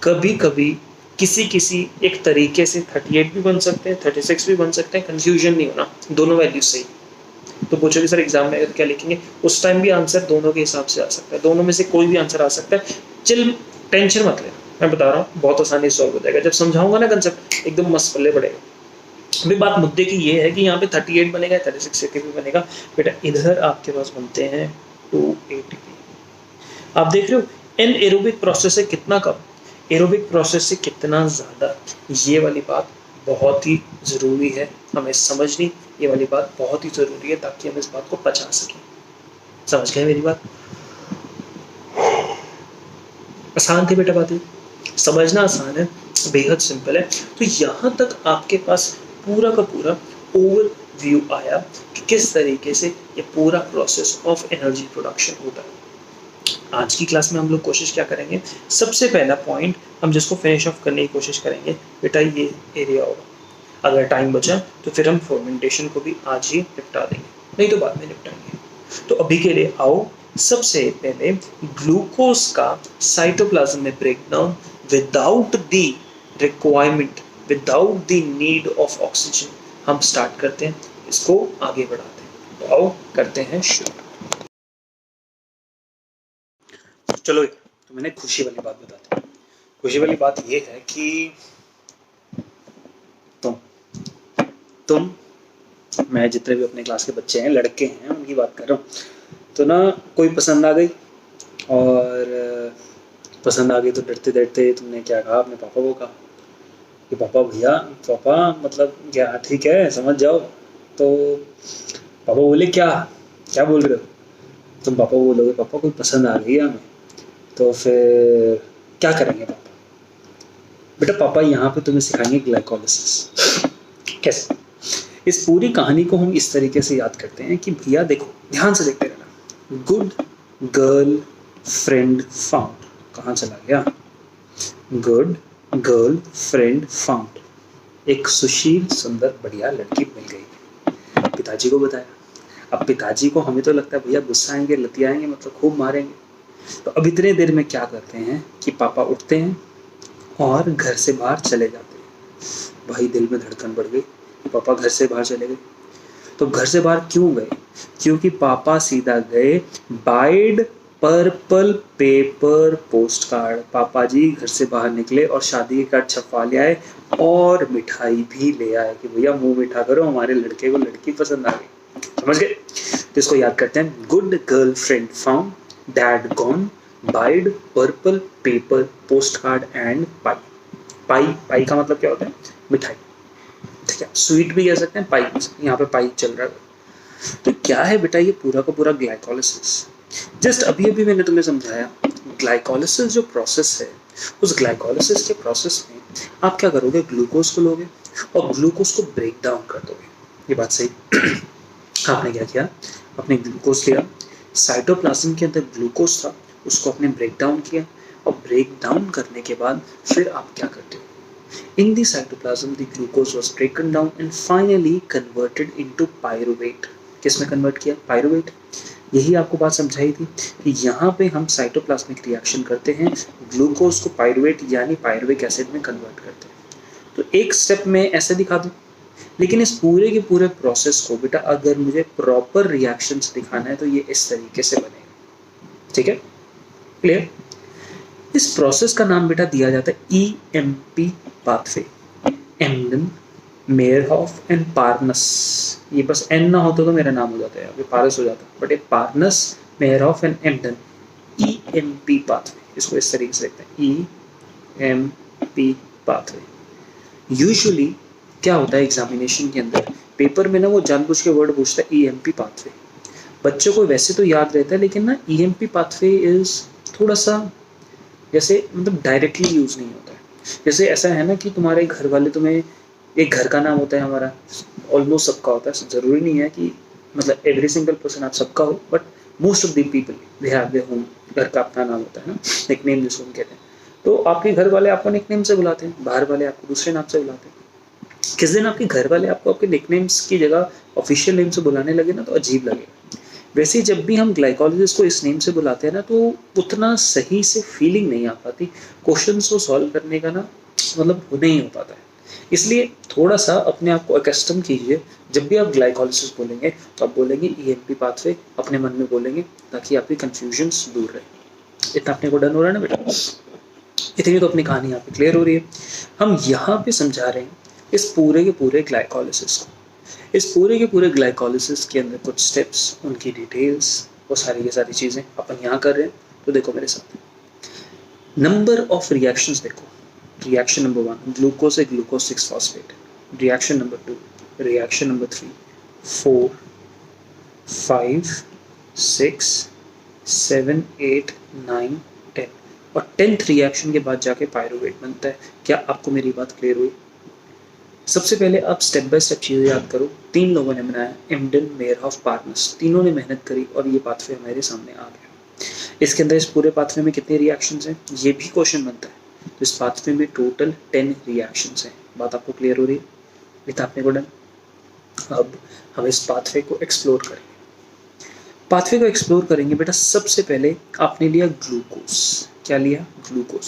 कभी कभी किसी एक तरीके से 38 भी बन सकते हैं, 36 भी बन सकते हैं, कंफ्यूजन नहीं होना, दोनों वैल्यूज सही। तो पूछोगे सर एग्जाम में क्या लिखेंगे, उस टाइम भी आंसर दोनों के हिसाब से आ सकता है, दोनों में से कोई भी आंसर आ सकता है। चल टेंशन मत ले, मैं बता रहा हूँ बहुत आसानी से सॉल्व हो जाएगा। जब समझाऊंगा ना कंसेप्ट एकदम मस्त पल्ले पड़ेगा। अभी बात मुद्दे की ये है कि यहाँ पे 38 बनेगा, 36 एटीपी बनेगा। बेटा इधर आपके पास बनते हैं 2 एटीपी। आप देख रहे हो एन एरोबिक प्रोसेस से कितना कम, एरोबिक प्रोसेस से कितना ज़्यादा। ये वाली बात बहुत ही ज़रूरी है हमें समझनी, ये वाली बात बहुत ही ज़रूरी है ताकि हम इस बात को पचा सकें। समझ गए मेरी बात? आसान थी बेटा बातें, समझना आसान है, बेहद सिंपल है। तो यहाँ तक आपके पास पूरा का पूरा ओवर व्यू आया कि किस तरीके से ये पूरा प्रोसेस ऑफ एनर्जी प्रोडक्शन होता है। आज की क्लास में हम लोग कोशिश क्या करेंगे, सबसे पहला पॉइंट हम जिसको फिनिश ऑफ करने की कोशिश करेंगे बेटा ये एरिया होगा। अगर टाइम बचा तो फिर हम फर्मेंटेशन को भी आज ही निपटा देंगे, नहीं तो बाद में निपटाएंगे। तो अभी के लिए आओ सबसे पहले ग्लूकोज का साइटोप्लाज्म में breakdown without the requirement, without the need of oxygen हम स्टार्ट करते हैं, इसको आगे बढ़ाते हैं। तो आओ करते हैं शुरू। चलो तो मैंने खुशी वाली बात बताती हूँ। खुशी वाली बात ये है कि तुम मैं जितने भी अपने क्लास के बच्चे हैं, लड़के हैं, उनकी बात कर रहा हूँ। तो ना कोई पसंद आ गई, और पसंद आ गई तो डरते डरते तुमने क्या कहा, अपने पापा को कहा कि पापा भैया, पापा मतलब क्या, ठीक है समझ जाओ। तो पापा बोले क्या क्या बोल रहे हो तुम? पापा बोलोगे पापा कोई पसंद आ गई है हमें, तो फिर क्या करेंगे पापा? बेटा पापा यहाँ पे तुम्हें सिखाएंगे ग्लाइकोलाइसिस कैसे। इस पूरी कहानी को हम इस तरीके से याद करते हैं कि भैया देखो, ध्यान से देखते रहना। गुड गर्ल फ्रेंड फाउंड, कहाँ चला गया? गुड गर्ल फ्रेंड फाउंड, एक सुशील सुंदर बढ़िया लड़की मिल गई। पिताजी को बताया। अब पिताजी को हमें तो लगता है भैया गुस्सा आएंगे, लतियाएंगे, मतलब खूब मारेंगे। तो अब इतने देर में क्या करते हैं कि पापा उठते हैं और घर से बाहर चले जाते हैं। भाई दिल में धड़कन बढ़ गई कि पापा घर से बाहर चले गए। तो घर से बाहर क्यों गए? क्योंकि पापा सीधा गए wide purple paper post card. पापा जी घर से बाहर निकले और शादी के कार्ड छपवा ले आए और मिठाई भी ले आए कि भैया मुंह मीठा करो, हमारे लड़के को लड़की पसंद आ गई। समझ गए? तो इसको याद करते हैं, good girl friend found, dad gone, bide purple paper post card and pie. Pie, pie का मतलब क्या होता है? मिठाई, ठीक है, स्वीट भी कह सकते हैं, पाई, यहाँ पे पाई चल रहा है। तो क्या है बेटा ये पूरा का पूरा ग्लाइकोलाइसिस। जस्ट अभी अभी मैंने तुम्हें समझाया, ग्लाइकोलाइसिस जो प्रोसेस है, उस ग्लाइकोलाइसिस के प्रोसेस में आप क्या करोगे, ग्लूकोज को लोगे और ग्लूकोज को ब्रेक डाउन कर दोगे। ये बात सही। आपने क्या किया, अपने ग्लूकोज लिया, साइटोप्लाज्म के अंदर ग्लूकोज था, उसको आपने ब्रेक डाउन किया, और ब्रेक डाउन करने के बाद फिर आप क्या करते हो, in the cytoplasm the glucose was broken down and finally converted into pyruvate। किस में कन्वर्ट किया? पायरुवेट। यही आपको बात समझाई थी कि यहाँ पे हम साइटोप्लाज्मिक रिएक्शन करते हैं, ग्लूकोज को पायरुवेट यानी पायरुविक एसिड में कन्वर्ट करते हैं। तो एक स्टेप में ऐसे दिखा दूँ, लेकिन इस पूरे के पूरे प्रोसेस को बेटा अगर मुझे प्रॉपर रिएक्शंस दिखाना है तो ये इस तरीके से बनेगा। ठीक है, क्लियर? इस प्रोसेस का नाम बेटा दिया जाता है EMP पाथवे, एम्डन, मेयरहॉफ एंड पार्नस। ये बस एन ना होता तो मेरा नाम हो जाता है, अभी पारस हो जाता, बट ये पार्नस, मेयरहॉफ एंड एम्डन, EMP पाथवे। इसको इस तरीके से देखते हैं, EMP पाथवे। यूजुअली क्या होता है एग्जामिनेशन के अंदर, पेपर में ना वो जानबूझ के वर्ड पूछता है EMP पाथवे। बच्चों को वैसे तो याद रहता है, लेकिन ना EMP पाथवे इज थोड़ा सा जैसे मतलब डायरेक्टली यूज नहीं होता है। जैसे ऐसा है ना कि तुम्हारे घर वाले तुम्हें, एक घर का नाम होता है हमारा, ऑलमोस्ट सबका होता है, जरूरी नहीं है कि मतलब एवरी सिंगल पर्सन आप सबका हो, but most of the people they have their home, घर का अपना नाम होता है ना, निकनेम जिसको हम कहते हैं। तो आपके घर वाले आपको निकनेम से बुलाते हैं, बाहर वाले आपको दूसरे नाम से बुलाते हैं। किस दिन आपके घर वाले आपको आपके निकनेम्स की जगह ऑफिशियल नेम से बुलाने लगे ना तो अजीब लगेगा। वैसे जब भी हम ग्लाइकोलाइसिस को इस नेम से बुलाते हैं ना तो उतना सही से फीलिंग नहीं आ पाती, क्वेश्चंस को सॉल्व करने का ना मतलब नहीं हो पाता है। इसलिए थोड़ा सा अपने आप को अकस्टम कीजिए, जब भी आप ग्लाइकोलाइसिस बोलेंगे तो आप बोलेंगे EMP पाथवे, अपने मन में बोलेंगे, ताकि आपकी कन्फ्यूजन्स दूर रहे। इतना अपने को डन हो रहा है ना बेटा? इतनी तो अपनी कहानी यहाँ पे क्लियर हो रही है। हम यहाँ पे समझा रहे हैं इस पूरे के पूरे ग्लाइकोलाइसिस को। इस पूरे के पूरे ग्लाइकोलाइसिस के अंदर कुछ स्टेप्स, उनकी डिटेल्स, वो सारी की सारी चीज़ें अपन यहाँ कर रहे हैं। तो देखो मेरे साथ, नंबर ऑफ रिएक्शंस देखो। रिएक्शन नंबर 1 ग्लूकोज से glucose 6 phosphate, reaction number 2, reaction number 3, 4, 5, 6, 7, 8, 9, 10, और 10th रिएक्शन के बाद जाके पायरुवेट बनता है। क्या आपको मेरी बात क्लियर हुई? सबसे पहले आप स्टेप बाय स्टेप चीज़ें याद करो। 3 लोगों ने बनाया, एम्डन, मेयरहॉफ, पार्नस, तीनों ने मेहनत करी और ये पाथवे हमारे सामने आ गया। इसके अंदर इस पूरे पाथवे में कितने रिएक्शंस हैं, ये भी क्वेश्चन बनता है। तो इस पाथवे में टोटल 10 रिएक्शंस हैं। बात आपको क्लियर हो रही है विथ आपने को डन। अब हम इस पाथवे को एक्सप्लोर करेंगे। पाथवे को एक्सप्लोर करेंगे बेटा। सबसे पहले आपने लिया ग्लूकोज। क्या लिया? ग्लूकोज।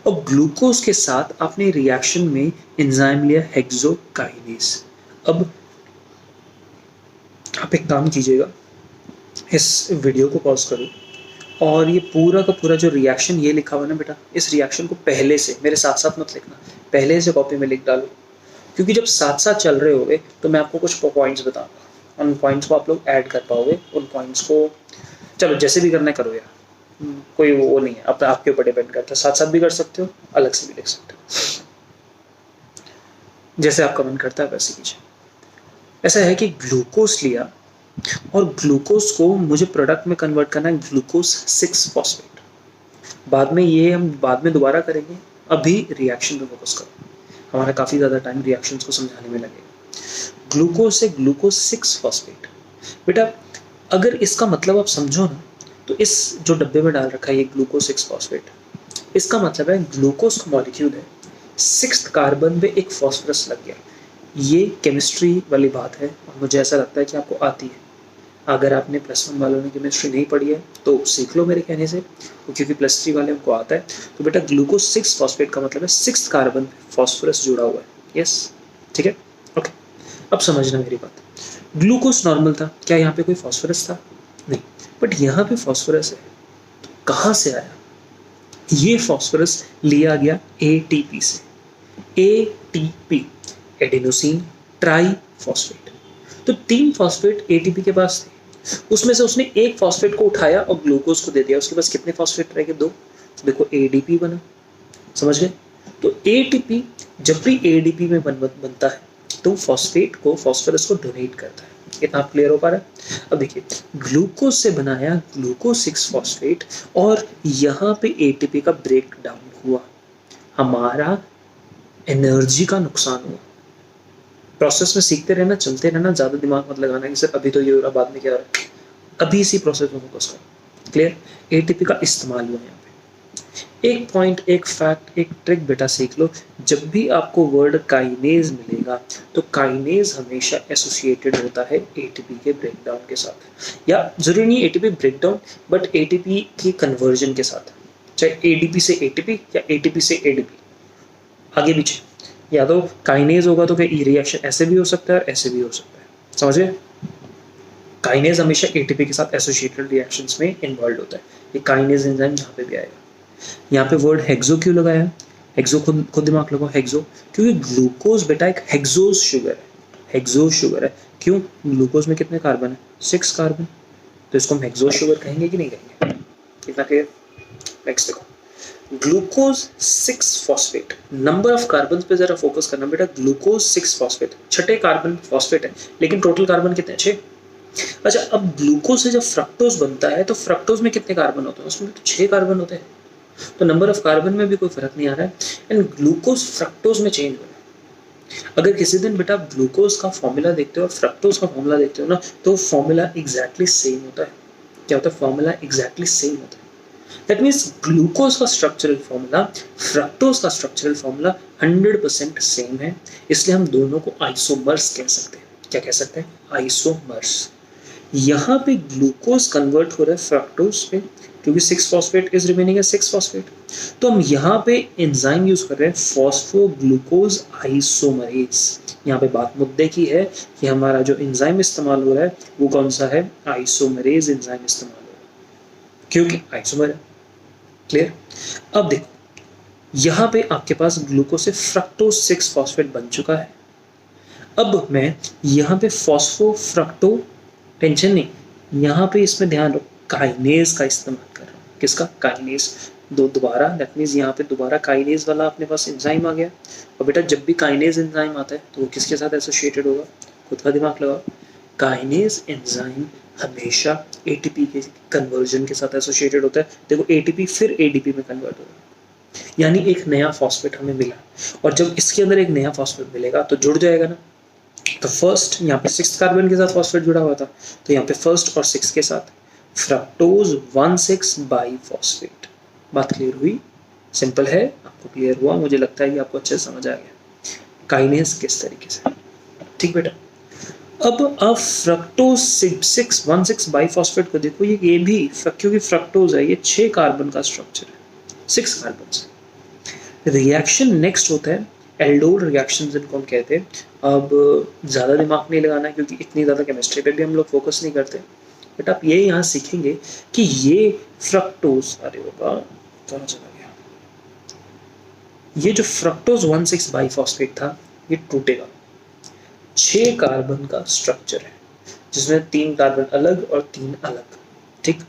और ग्लूकोज के साथ आपने रिएक्शन में एंजाइम लिया हेक्सोकाइनेज। अब आप एक काम कीजिएगा, इस वीडियो को पॉज करो और ये पूरा का पूरा जो रिएक्शन ये लिखा हुआ ना बेटा, इस रिएक्शन को पहले से, मेरे साथ साथ मत लिखना, पहले से कॉपी में लिख डालो, क्योंकि जब साथ साथ चल रहे होगे तो मैं आपको कुछ पॉइंट्स बताऊंगा, उन पॉइंट्स को आप लोग ऐड कर पाओगे। उन पॉइंट्स को चलो जैसे भी करना है करो यार, कोई वो नहीं है, अब आपके ऊपर डिपेंड करता है। साथ साथ भी कर सकते हो, अलग से भी लिख सकते हो, जैसे आपका मन करता है वैसे कीजिए। ऐसा है कि ग्लूकोज लिया और ग्लूकोज को मुझे प्रोडक्ट में कन्वर्ट करना है ग्लूकोज 6 फॉस्फेट। बाद में ये हम बाद में दोबारा करेंगे, अभी रिएक्शन पे फोकस करो, हमारा काफ़ी ज़्यादा टाइम रिएक्शंस को समझाने में लगेगा। ग्लूकोज से ग्लूकोज 6 फॉस्फेट। बेटा अगर इसका मतलब आप समझो ना, तो इस जो डब्बे में डाल रखा है ये ग्लूकोज 6 फॉस्फेट, इसका मतलब है ग्लूकोज का मॉलिक्यूल है, 6th कार्बन पे एक फॉस्फोरस लग गया। ये केमिस्ट्री वाली बात है और मुझे ऐसा लगता है कि आपको आती है। अगर आपने +1 वालों ने केमिस्ट्री नहीं पढ़ी है तो सीख लो मेरे कहने से, क्योंकि +3 वाले हमको आता है। तो बेटा ग्लूकोज 6 फॉस्फेट का मतलब है 6th कार्बन पे फॉस्फोरस जुड़ा हुआ है। यस, ठीक है, ओके। अब समझना मेरी बात। ग्लूकोज नॉर्मल था, क्या यहाँ पे कोई फॉस्फोरस था? नहीं, बट यहाँ पे फॉस्फोरस है। तो कहाँ से आया? ये फॉस्फोरस लिया गया ATP से। ATP adenosine try phosphate. तो 3 फॉस्फेट ATP के पास थे, उसमें से उसने एक फॉस्फेट को उठाया और ग्लूकोज को दे दिया। उसके पास कितने फॉस्फेट रह गए? 2। देखो ADP बना, समझ गए? तो ATP जब भी ADP में बनता है तो फॉस्फेट को, फॉस्फोरस को डोनेट करता है। इतना आप क्लियर हो पा रहा है? अब देखिए, ग्लूकोज से बनाया ग्लूकोज 6 फॉस्फेट और यहाँ पे ATP का ब्रेक डाउन हुआ, हमारा एनर्जी का नुकसान हुआ। प्रोसेस में सीखते रहना, चलते रहना, ज्यादा दिमाग मत लगाना कि सर अभी तो ये हो रहा, बाद में क्या हो रहा है। अभी इसी प्रोसेस में फोकस करो। क्लियर? ATP का इस्तेमाल हुआ यहाँ पे। एक पॉइंट, एक फैक्ट, एक ट्रिक बेटा सीख लो। जब भी आपको वर्ड काइनेज मिलेगा तो काइनेज हमेशा एसोसिएटेड होता है ATP के ब्रेकडाउन के साथ, या जरूरी नहीं ATP ब्रेकडाउन, बट ATP की कन्वर्जन के साथ, चाहे ADP से ATP या ATP से ADP, आगे पीछे। या तो काइनेज होगा तो फिर रिएक्शन ऐसे भी हो सकता है और ऐसे भी हो सकता है, समझ गए? काइनेज हमेशा ATP के साथ एसोसिएटेड रिएक्शंस में इन्वॉल्व होता है। ये काइनेज एंजाइम यहाँ पे भी आएगा। यहाँ पे वर्ड हेक्सो क्यों लगाया? हेक्सो खुद दिमाग लगाओ, हेक्सो, क्योंकि ग्लूकोज बेटा एक हेक्सोज शुगर है। हेक्सोज शुगर है क्यों? ग्लूकोज में कितने कार्बन है? 6 कार्बन। तो इसको हम हेक्सोज शुगर कहेंगे कि नहीं कहेंगे? कितना क्लियर? नेक्स्ट देखो, glucose 6 phosphate. Number of carbon पे जरा फोकस करना बेटा। ग्लूकोज 6 फॉस्फेट, 6ठे कार्बन फॉस्फेट है, लेकिन टोटल कार्बन कितने? 6। अच्छा, अब ग्लूकोज से जब फ्रक्टोज बनता है तो फ्रक्टोज में कितने कार्बन होते हैं? उसमें तो 6 कार्बन होते हैं। तो नंबर ऑफ कार्बन में भी कोई फर्क नहीं आ रहा है, एंड ग्लूकोज फ्रक्टोज में चेंज हो रहा है। अगर किसी दिन बेटा आप ग्लूकोज का फॉर्मूला देखते हो और फ्रक्टोज का फॉर्मूला देखते हो ना, तो फॉर्मूला एग्जैक्टली सेम होता है। क्या होता है? फॉर्मूला एग्जैक्टली सेम होता है। दैट मीन्स ग्लूकोज का स्ट्रक्चरल फॉर्मूला, फ्रक्टोज का स्ट्रक्चरल फॉर्मूला 100% सेम है, इसलिए हम दोनों को आइसोमर्स कह सकते हैं। क्या कह सकते हैं? आइसोमर्स। यहाँ पे ग्लूकोज कन्वर्ट हो रहा है फ्रक्टोज पे, क्योंकि 6 फॉस्फेट इज रिमेनिंग है 6 फॉस्फेट। तो हम यहाँ पे एंजाइम यूज कर रहे हैं फॉस्फोग्लूकोज आइसोमरेज। यहाँ पे बात मुद्दे की है कि हमारा जो एंजाइम इस्तेमाल हो रहा है वो कौन सा है? आइसोमरेज एंजाइम इस्तेमाल हो रहा है, क्योंकि आइसोमर है। क्लियर? अब देखो, यहाँ पे आपके पास ग्लूकोज से फ्रक्टोज 6 फॉस्फेट बन चुका है। अब मैं यहाँ पे फॉस्फो फ्रक्टो, टेंशन नहीं, यहाँ पे इसमें ध्यान रखो, काइनेज का इस्तेमाल कर रहा हूँ। किसका? काइनेज। दोबारा, दैट मीन्स यहाँ पे दोबारा काइनेज वाला अपने पास एंजाइम आ गया। और बेटा जब भी काइनेज एंजाइम आता है तो वो किसके साथ एसोसिएटेड होगा? खुद का दिमाग लगाओ। काइनेज एंजाइम हमेशा ATP के कन्वर्जन के साथ एसोसिएटेड होता है। देखो ATP फिर ADP में कन्वर्ट होगा, यानी एक नया फॉस्फेट हमें मिला, और जब इसके अंदर एक नया फॉस्फेट मिलेगा तो जुड़ जाएगा ना। तो फर्स्ट यहाँ पे 6 कार्बन के साथ फॉस्फेट जुड़ा हुआ था, तो यहाँ पे फर्स्ट और 6 के साथ, फ्रक्टोज 1,6 बाइफॉस्फेट। बात क्लियर हुई? सिंपल है, आपको क्लियर हुआ? मुझे लगता है कि आपको अच्छे से समझ आ गया काइनेज किस तरीके से। ठीक बेटा, अब आप फ्रक्टोज 616 बाइफॉस्फेट को देखो, ये भी क्योंकि फ्रक्टोज है, ये 6 कार्बन का स्ट्रक्चर है, 6 कार्बन से। रिएक्शन नेक्स्ट होता है एल्डोल रिएक्शन, जिनको हम कहते हैं। अब ज़्यादा दिमाग नहीं लगाना है क्योंकि इतनी ज़्यादा केमिस्ट्री पे भी हम लोग फोकस नहीं करते, बट आप ये यहाँ सीखेंगे कि ये फ्रक्टोज, अरे बाबा कहाँ चला गया, ये जो फ्रक्टोज 1,6 बाइफॉस्फेट था ये टूटेगा। 6 कार्बन का स्ट्रक्चर है जिसमें 3 कार्बन अलग और 3 अलग। ठीक,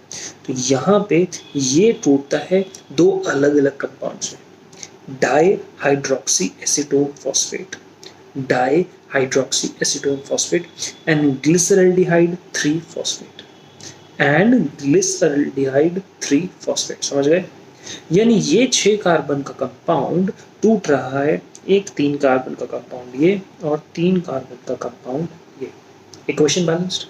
तो यहाँ पे ये टूटता है 2 अलग अलग कंपाउंड्स में, dihydroxy acetone phosphate, dihydroxy acetone phosphate and glyceraldehyde 3 phosphate and glyceraldehyde 3 phosphate. समझ गए? यानी ये 6 कार्बन का कंपाउंड टूट रहा है, एक 3 कार्बन का कंपाउंड ये और 3 कार्बन का कंपाउंड ये। Equation balanced.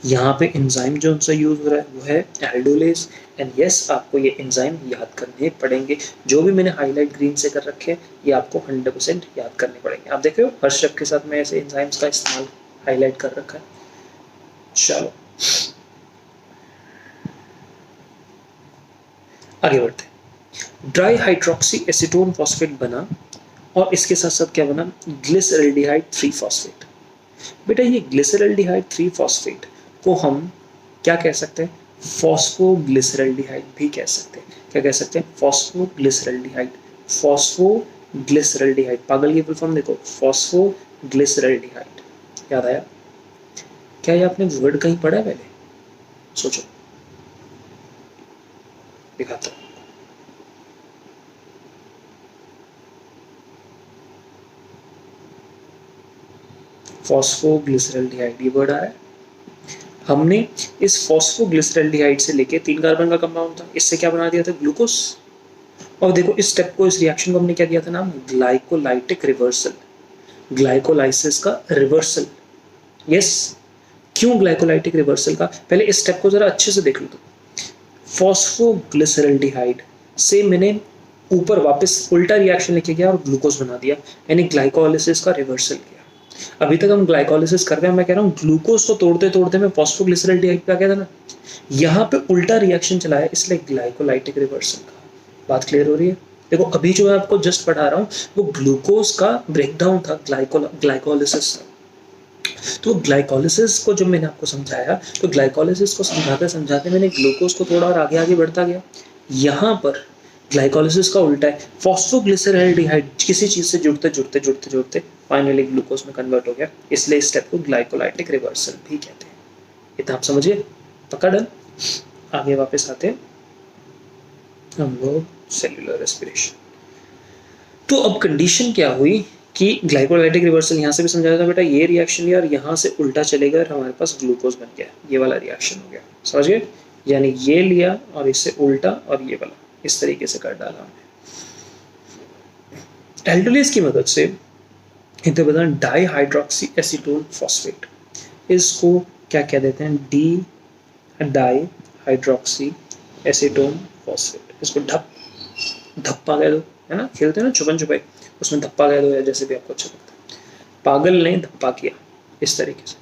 यहाँ पे एंजाइम जो उनसे यूज हो रहा है वो है एल्डोलेज, एंड यस आपको ये एंजाइम याद करने पड़ेंगे। जो भी मैंने हाईलाइट ग्रीन से कर रखे हैं ये आपको 100% याद करने पड़ेंगे। आप देख रहे हो हर स्टेप के साथ मैं ऐसे एंजाइम्स का इस्तेमाल हाईलाइट कर रखा है। चलो आगे बढ़ते हैं। ड्राई हाइड्रोक्सी एसीटोन फॉस्फेट बना और इसके साथ साथ क्या बना, ग्लिसरल्डिहाइड 3 फॉस्फेट। बेटा ये ग्लिसरल्डिहाइड 3 फॉस्फेट को हम क्या कह सकते हैं, फॉस्फोग्लिसरल्डिहाइड भी कह सकते हैं। क्या कह सकते हैं, फॉस्फोग्लिसरल्डिहाइड, फॉस्फोग्लिसरल्डिहाइड। पागल की फुल फॉर्म देखो, फॉस्फोग्लिसरल्डिहाइड। याद आया? क्या ये आपने वर्ड कहीं पढ़ा है पहले? सोचो, दिखाता हूं। फॉस्फोग्लिसरल्डिहाइड ये वर्ड आया है। हमने इस फॉस्फोग्लिसरल्डिहाइड से लेके 3 कार्बन का कंपाउंड था, इससे क्या बना दिया था, ग्लूकोज। और देखो इस स्टेप को, इस रिएक्शन को हमने क्या दिया था नाम, ग्लाइकोलाइटिक रिवर्सल, ग्लाइकोलाइसिस का रिवर्सल। यस, क्यों ग्लाइकोलाइटिक रिवर्सल का, पहले इस स्टेप को जरा अच्छे से देख लो। तो फॉस्फोग्लिसरल्डिहाइड से मैंने ऊपर वापस उल्टा रिएक्शन लेके गया और ग्लूकोज बना दिया, यानी ग्लाइकोलाइसिस का रिवर्सल किया। अभी तक हम ग्लाइकोलाइसिस कर रहे हैं, मैं कह रहा हूँ ग्लूकोज को तोड़ते तोड़ते मैं फॉस्फोग्लिसरल्डिहाइड पे आ गया था ना, यहाँ पे उल्टा रिएक्शन चला है, इसलिए ग्लाइकोलाइटिक रिवर्सल का। बात क्लियर हो रही है? देखो अभी जो मैं आपको जस्ट पढ़ा रहा हूँ वो ग्लूकोज का ब्रेकडाउन था, ग्लाइकोलाइसिस था। तो ग्लाइकोलाइसिस को जब मैंने आपको समझाया तो ग्लाइकोलाइसिस को समझाते समझाते मैंने ग्लूकोज को थोड़ा और आगे आगे बढ़ता गया। यहाँ पर ग्लाइकोलाइसिस का उल्टा है, फॉस्फोग्लिसरल्डिहाइड किसी चीज से जुड़ते जुड़ते जुड़ते जुड़ते फाइनली ग्लूकोज में कन्वर्ट हो गया, इसलिए इस स्टेप को ग्लाइकोलाइटिक रिवर्सल भी कहते हैं। इतना आप समझिए, पकड़। आगे वापस आते हैं हम लोग सेल्यूलर रेस्पिरेशन। तो अब कंडीशन क्या हुई कि ग्लाइकोलाइटिक रिवर्सल यहाँ से भी समझाया था बेटा, ये रिएक्शन लिया और यहाँ से उल्टा चलेगा और हमारे पास ग्लूकोज बन गया, ये वाला रिएक्शन हो गया। समझ गए? यानी ये लिया और इससे उल्टा और ये वाला इस तरीके से कर डाला हमने। एल्डोलेज की मदद से इधर बता, डाईहाइड्रोक्सी एसीटोन फॉस्फेट, इसको क्या कह देते हैं, डी डाईहाइड्रोक्सी एसीटोन फॉस्फेट। इसको धप्पा कह दो, है ना, खेलते हैं ना छुपन छुपाई, उसमें धप्पा कह दो या जैसे भी आपको अच्छा लगता है। पागल ने धप्पा किया इस तरीके से।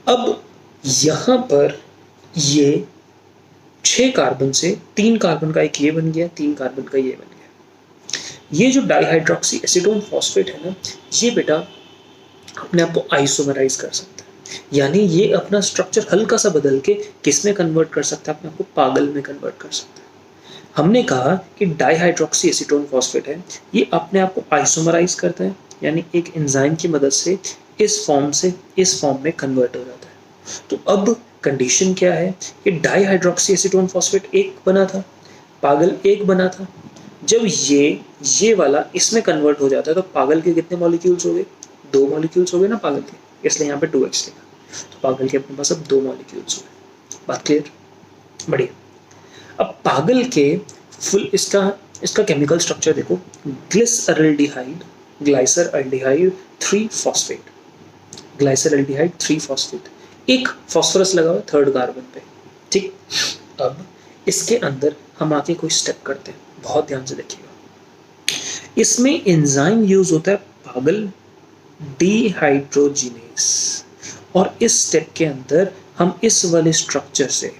अब यहाँ पर ये 6 कार्बन से 3 कार्बन का एक ये बन गया, 3 कार्बन का ये बन गया। ये जो डाईहाइड्रोक्सी एसीटोन फॉस्फेट है ना, ये बेटा अपने आप को आइसोमराइज कर सकता है, यानी ये अपना स्ट्रक्चर हल्का सा बदल के किस में कन्वर्ट कर सकता है, अपने आप को पागल में कन्वर्ट कर सकता है। हमने कहा कि डाईहाइड्रोक्सी एसीटोन फॉस्फेट है, ये अपने आप को आइसोमराइज करता है, यानी एक एंजाइम की मदद से इस फॉर्म से इस फॉर्म में कन्वर्ट हो जाता है। तो अब कंडीशन क्या है कि डाईहाइड्रोक्सी एसीटोन फॉस्फेट एक बना था, पागल एक बना था। जब ये वाला इसमें कन्वर्ट हो जाता है तो पागल के कितने मॉलिक्यूल्स हो गए, 2 मॉलिक्यूल्स हो गए ना पागल के, इसलिए यहाँ पे 2x लिखा। तो पागल के अपने पास अब 2 मॉलिक्यूल्स हो गए। बात क्लियर? बढ़िया। अब पागल के फुल इसका केमिकल स्ट्रक्चर देखो, glyceraldehyde, glyceraldehyde 3 phosphate, glyceraldehyde 3 phosphate, एक फॉस्फोरस लगा हुआ 3rd कार्बन पे, ठीक, अब इसके अंदर हम आके कोई स्टेप करते हैं, बहुत ध्यान से देखिएगा। इसमें एंजाइम यूज होता है पागल डिहाइड्रोजिनेस, और इस स्टेप के अंदर हम इस वाले स्ट्रक्चर से,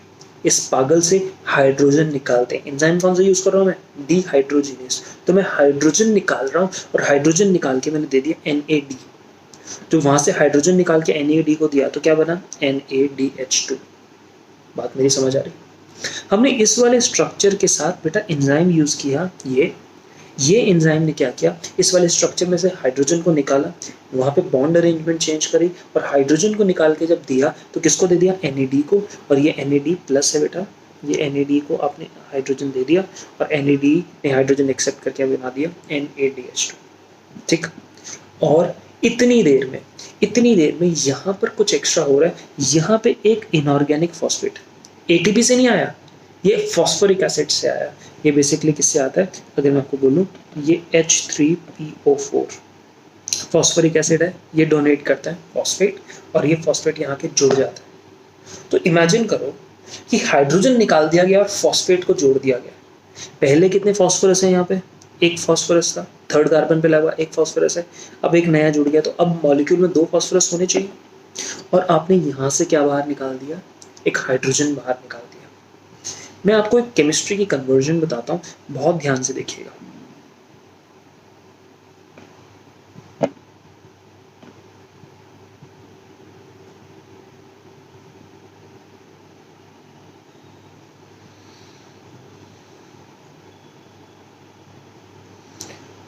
इस पागल से हाइड्रोजन निकालते हैं। एंजाइम कौन सा यूज कर रहा हूं मैं? डिहाइड्रोजिनेस। तो मैं हाइड्रोजन निकाल रहा हूं, और हाइड्रोजन निकाल के मैंने दे दिया NAD। तो वहां से हाइड्रोजन निकाल के NAD को दिया तो क्या बना? NADH2। बात मेरी समझ आ रही? हमने इस वाले स्ट्रक्चर के साथ बेटा एंजाइम यूज किया। ये एंजाइम ने क्या किया, इस वाले स्ट्रक्चर में से हाइड्रोजन को निकाला, वहां पे बॉन्ड अरेंजमेंट चेंज करी, और हाइड्रोजन को निकाल के जब दिया तो किसको दे दिया? NAD को। और ये NAD प्लस है बेटा, ये NAD को आपने हाइड्रोजन दे दिया, और NAD ने हाइड्रोजन एक्सेप्ट करके बना दिया NADH2। ठीक, और इतनी देर में यहाँ पर कुछ एक्स्ट्रा हो रहा है। यहाँ पे एक इनऑर्गेनिक फॉस्फेट ATP से नहीं आया, ये फॉस्फोरिक एसिड से आया। ये बेसिकली किससे आता है? अगर मैं आपको बोलूँ, ये H3PO4 फॉस्फोरिक एसिड है, ये डोनेट करता है फॉस्फेट, और ये फॉस्फेट यहाँ के जुड़ जाता है। तो इमेजिन करो कि हाइड्रोजन निकाल दिया गया और फॉस्फेट को जोड़ दिया गया। पहले कितने फॉस्फोरस है यहाँ पे? एक फॉस्फोरस था, थर्ड कार्बन पे लगा एक फॉस्फोरस है, अब एक नया जुड़ गया। तो अब मॉलिक्यूल में 2 फॉस्फोरस होने चाहिए, और आपने यहाँ से क्या बाहर निकाल दिया? एक हाइड्रोजन बाहर निकाल दिया। मैं आपको एक केमिस्ट्री की कन्वर्जन बताता हूँ, बहुत ध्यान से देखिएगा।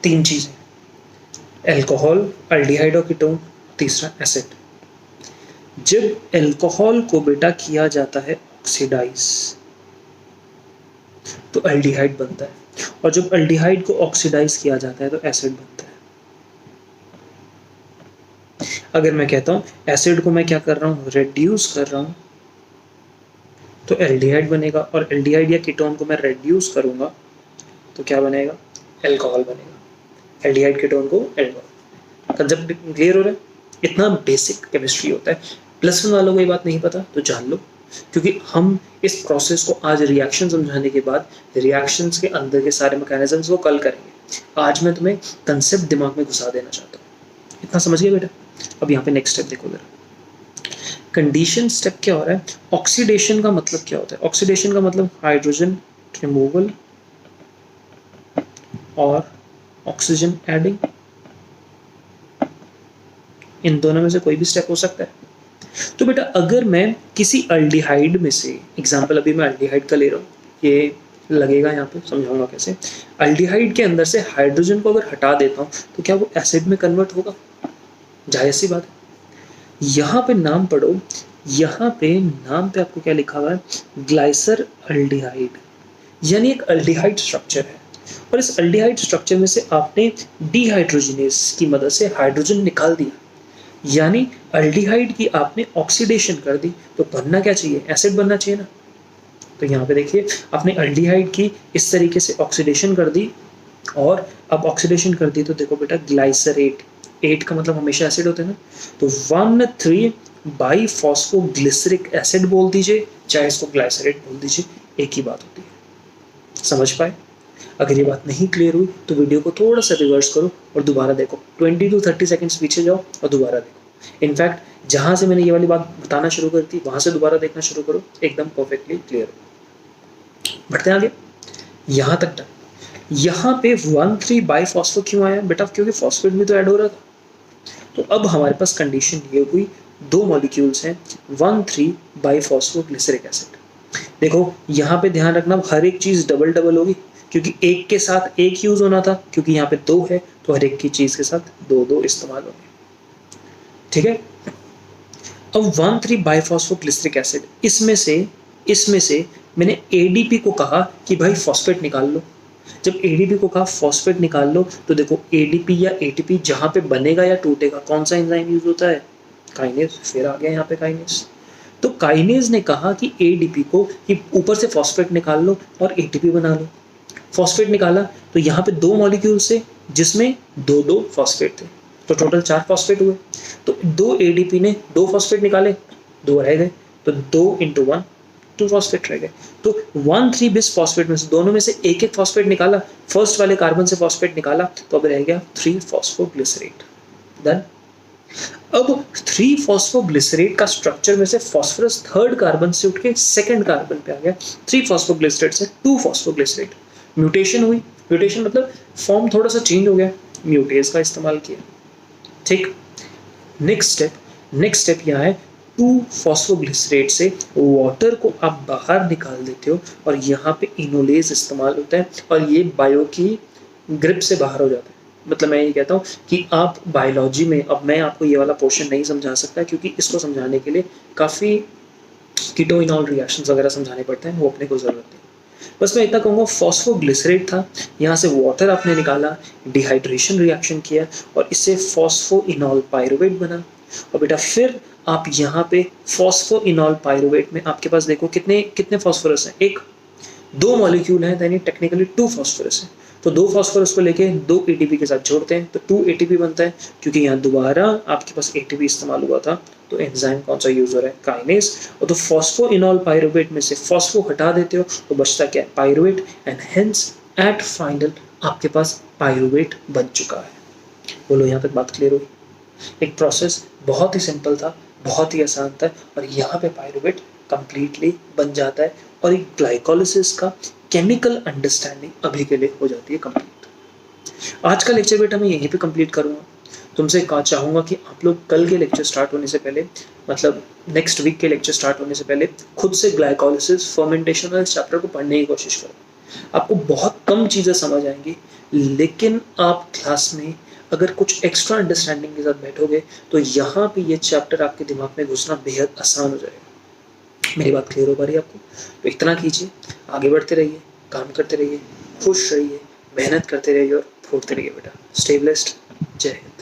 तीन चीजें, अल्कोहल, अल्डिहाइड और कीटोन, तीसरा एसिड। जब अल्कोहल को बेटा किया जाता है ऑक्सीडाइज तो अल्डिहाइड बनता है, और जब अल्डिहाइड को ऑक्सीडाइज किया जाता है तो एसिड बनता है। अगर मैं कहता हूं एसिड को मैं क्या कर रहा हूं? रेड्यूस कर रहा हूं, तो एल्डिहाइड बनेगा, और एल्डिहाइड या कीटोन को मैं रेड्यूस करूंगा तो क्या बनेगा? अल्कोहल बनेगा। एल्डिहाइड कीटोन को अल्कोहल। कंसेप्ट क्लियर हो रहा है? इतना बेसिक केमिस्ट्री होता है। +1 वालों को ये बात नहीं पता तो जान लो, क्योंकि हम इस प्रोसेस को आज रिएक्शन समझाने के बाद रिएक्शंस के अंदर के सारे मैकेनिज्म्स को कल करेंगे। आज मैं तुम्हें कंसेप्ट दिमाग में घुसा देना चाहता हूँ। इतना समझ गए बेटा? अब यहाँ पे नेक्स्ट स्टेप देखो जरा। कंडीशन स्टेप क्या हो रहा है? ऑक्सीडेशन का मतलब क्या होता है? ऑक्सीडेशन का मतलब हाइड्रोजन रिमूवल और ऑक्सीजन एडिंग। इन दोनों में से कोई भी स्टेप हो सकता है। तो बेटा अगर मैं किसी अल्डिहाइड में से, एग्जांपल अभी मैं अल्डिहाइड का ले रहा हूँ, ये लगेगा यहाँ पे, समझाऊंगा कैसे। अल्डिहाइड के अंदर से हाइड्रोजन को अगर हटा देता हूँ तो क्या वो एसिड में कन्वर्ट होगा? जाहिर सी बात है। यहाँ पे नाम पढ़ो, यहाँ पे नाम पे आपको क्या लिखा हुआ है? ग्लाइसर अल्डिहाइड, यानी एक अल्डिहाइड स्ट्रक्चर है, और इस अल्डिहाइड स्ट्रक्चर में से आपने डिहाइड्रोजिनेस की मदद से हाइड्रोजन निकाल दिया, यानी अल्डिहाइड की आपने ऑक्सीडेशन कर दी। तो बनना क्या चाहिए? एसिड बनना चाहिए ना। तो यहाँ पे देखिए, आपने अल्डिहाइड की इस तरीके से ऑक्सीडेशन कर दी, और अब ऑक्सीडेशन कर दी तो देखो बेटा ग्लाइसरेट, 8 का मतलब हमेशा एसिड होते हैं ना, तो 1,3 बाइफॉस्फोग्लिसरिक एसिड बोल दीजिए, चाहे इसको ग्लाइसरेट बोल दीजिए, एक ही बात होती है। समझ पाए? अगर ये बात नहीं क्लियर हुई तो वीडियो को थोड़ा सा रिवर्स करो और दोबारा देखो, 20 to 30 सेकंड्स पीछे जाओ और दोबारा देखो। इनफैक्ट जहां से मैंने ये वाली बात बताना शुरू कर दी वहां से दोबारा देखना शुरू करो, एकदम परफेक्टली क्लियर हो। बढ़ते हैं आगे, यहाँ तक डन। यहाँ पे 1,3 बाइफॉस्फो क्यों आया बेटा? क्योंकि फॉस्फेट भी तो ऐड हो रहा था। तो अब हमारे पास कंडीशन ये हुई, 2 मॉलिक्यूल्स हैं 1,3 बाइफॉस्फोग्लिसरिक एसिड। देखो यहाँ पे ध्यान रखना, हर एक चीज डबल डबल होगी, क्योंकि एक के साथ एक यूज होना था, क्योंकि यहाँ पे 2 है तो हर एक की चीज के साथ 2 इस्तेमाल होंगे। ठीक है, अब 1,3 बाइफॉस्फोग्लिसरिक एसिड, इसमें से मैंने ADP को कहा कि भाई फॉस्फेट निकाल लो। जब ADP को कहा फॉस्फेट निकाल लो, तो देखो ADP या ATP जहां पे बनेगा या टूटेगा, कौन सा एंजाइम यूज होता है? काइनेज। फिर आ गया यहाँ पे काइनेज। तो काइनेज ने कहा कि ADP को कि ऊपर से फॉस्फेट निकाल लो और ATP बना लो। फॉस्फेट निकाला तो यहाँ पे 2 मॉलिक्यूल से, जिसमें 2 फॉस्फेट थे, तो टोटल 4 फॉस्फेट हुए। तो 2 ADP ने 2 फॉस्फेट निकाले, 2 रह गए, तो 2 × 1 2 फॉस्फेट रह गए। तो 1,3 बिस फॉस्फेट में से दोनों में से एक एक फॉस्फेट निकाला, फर्स्ट वाले कार्बन से फॉस्फेट निकाला, तो अब रह गया 3 फॉस्फोग्लिसरेट। डन। अब 3 फॉस्फोग्लिसरेट का स्ट्रक्चर में से फास्फोरस थर्ड कार्बन से उठ के सेकंड कार्बन पे आ गया, 3 फॉस्फोग्लिसरेट से 2 फॉस्फोग्लिसरेट। म्यूटेशन हुई, म्यूटेशन मतलब फॉर्म थोड़ा सा चेंज हो गया, म्यूटेज का इस्तेमाल किया। ठीक। नेक्स्ट स्टेप यहाँ है 2 फॉस्फोग्लिसरेट से वाटर को आप बाहर निकाल देते हो और यहाँ पे इनोलेज इस्तेमाल होता है और ये बायो की ग्रिप से बाहर हो जाता है। मतलब मैं ये कहता हूँ कि आप बायोलॉजी में, अब मैं आपको ये वाला पोर्शन नहीं समझा सकता क्योंकि इसको समझाने के लिए काफ़ी कीटोइनॉल रिएक्शंस वगैरह समझाने पड़ते हैं, वो अपने को ज़रूरत नहीं। बस मैं इतना कहूँगा, फॉस्फोग्लिसरेट था, यहाँ से वाटर आपने निकाला, डिहाइड्रेशन रिएक्शन किया और इससे फॉस्फोइनॉल पायरुवेट बना। और बेटा फिर आप यहाँ पे फॉस्फोइनॉल पायरुवेट में आपके पास देखो कितने कितने फॉस्फोरस हैं, एक 2 मॉलिक्यूल हैं, यानी टेक्निकली 2 फॉस्फोरस हैं। तो 2 फॉस्फोरस को लेके 2 एटीपी के साथ जोड़ते हैं तो 2 एटीपी बनता है, क्योंकि यहाँ दोबारा आपके पास एटीपी इस्तेमाल हुआ था। तो एंजाइम कौन सा यूज हो रहा है, काइनेज। और तो फॉस्फोइनॉल पायरुवेट में से फॉस्फो हटा देते हो तो बचता क्या है, pyruvate, and hence at final आपके पास पायरुवेट बन चुका है। बोलो यहाँ तक बात क्लियर हुई? एक प्रोसेस बहुत ही सिंपल था, बहुत ही आसान था और यहाँ पे पायरुवेट कंप्लीटली बन जाता है और एक ग्लाइकोलिसिस का केमिकल अंडरस्टैंडिंग अभी के लिए हो जाती है कंप्लीट। आज का लेक्चर बेटा मैं यहीं पे कंप्लीट करूँगा। तुमसे चाहूँगा कि आप लोग कल के लेक्चर स्टार्ट होने से पहले, मतलब नेक्स्ट वीक के लेक्चर स्टार्ट होने से पहले खुद से ग्लाइकोलिसिस, फर्मेंटेशन और इस चैप्टर को पढ़ने की कोशिश करो। आपको बहुत कम चीज़ें समझ आएंगी, लेकिन आप क्लास में अगर कुछ एक्स्ट्रा अंडरस्टैंडिंग के साथ बैठोगे तो यहाँ पे ये चैप्टर आपके दिमाग में घुसना बेहद आसान हो जाएगा। मेरी बात क्लियर हो पा रही है आपको? तो इतना कीजिए, आगे बढ़ते रहिए, काम करते रहिए, खुश रहिए, मेहनत करते रहिए और फोड़ते रहिए बेटा। Stay blessed. जय हिंद।